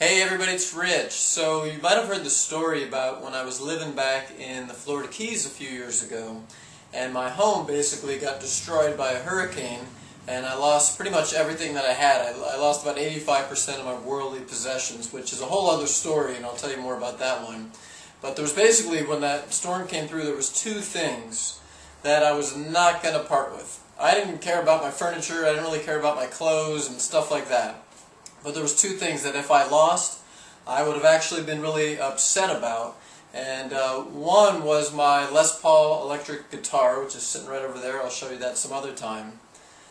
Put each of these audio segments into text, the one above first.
Hey everybody, it's Rich. So you might have heard the story about when I was living back in the Florida Keys a few years ago, and my home basically got destroyed by a hurricane, and I lost pretty much everything that I had. I lost about 85% of my worldly possessions, which is a whole other story, and I'll tell you more about that one. But there was basically, when that storm came through, there was two things that I was not going to part with. I didn't care about my furniture, I didn't really care about my clothes and stuff like that. But there was two things that if I lost, I would have actually been really upset about. And one was my Les Paul electric guitar, which is sitting right over there. I'll show you that some other time.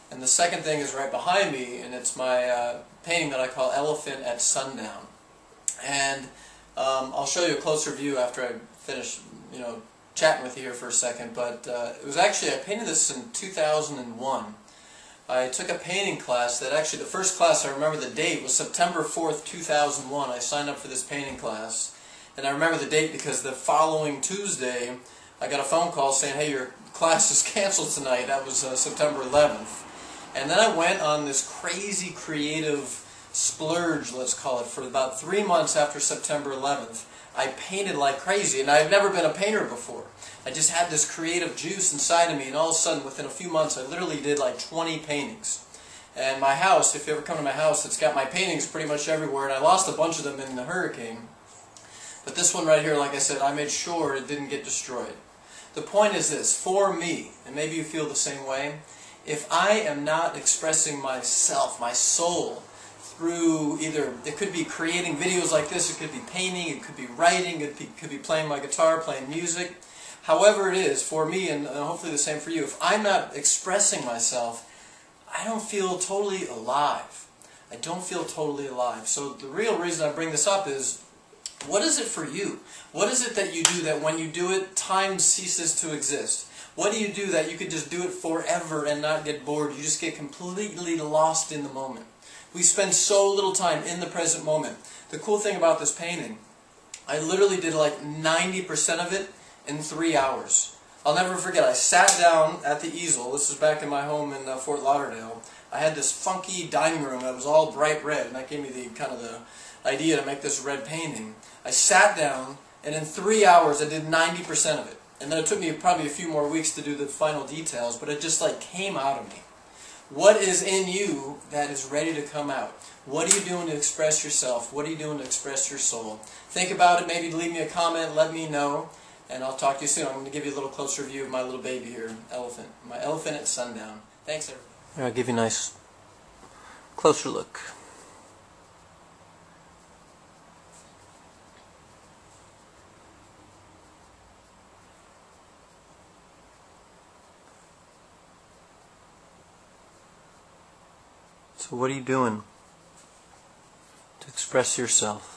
And the second thing is right behind me, and it's my painting that I call Elephant at Sundown. And I'll show you a closer view after I finish, chatting with you here for a second. But it was actually, I painted this in 2001. I took a painting class that actually, the first class, I remember the date, was September 4th, 2001. I signed up for this painting class. And I remember the date because the following Tuesday, I got a phone call saying, hey, your class is canceled tonight. That was September 11th. And then I went on this crazy creative splurge, let's call it, for about 3 months after September 11th. I painted like crazy, and I had never been a painter before. I just had this creative juice inside of me, and all of a sudden, within a few months, I literally did like 20 paintings. And my house, if you ever come to my house, it's got my paintings pretty much everywhere, and I lost a bunch of them in the hurricane. But this one right here, like I said, I made sure it didn't get destroyed. The point is this, for me, and maybe you feel the same way, if I am not expressing myself, my soul, through either, it could be creating videos like this, it could be painting, it could be writing, it could be playing my guitar, playing music. However it is, for me, and hopefully the same for you, if I'm not expressing myself, I don't feel totally alive. I don't feel totally alive. So the real reason I bring this up is, what is it for you? What is it that you do that when you do it, time ceases to exist? What do you do that you could just do it forever and not get bored? You just get completely lost in the moment. We spend so little time in the present moment. The cool thing about this painting, I literally did like 90% of it in 3 hours. I'll never forget, I sat down at the easel. This is back in my home in Fort Lauderdale. I had this funky dining room that was all bright red, and that gave me the idea to make this red painting. I sat down, and in 3 hours I did 90% of it. And then it took me probably a few more weeks to do the final details, but it just like came out of me. What is in you that is ready to come out? What are you doing to express yourself? What are you doing to express your soul? Think about it, maybe leave me a comment, let me know, and I'll talk to you soon. I'm going to give you a little closer view of my little baby here, Elephant. My Elephant at Sundown. Thanks, everybody. I'll give you a nice closer look. So what are you doing to express yourself?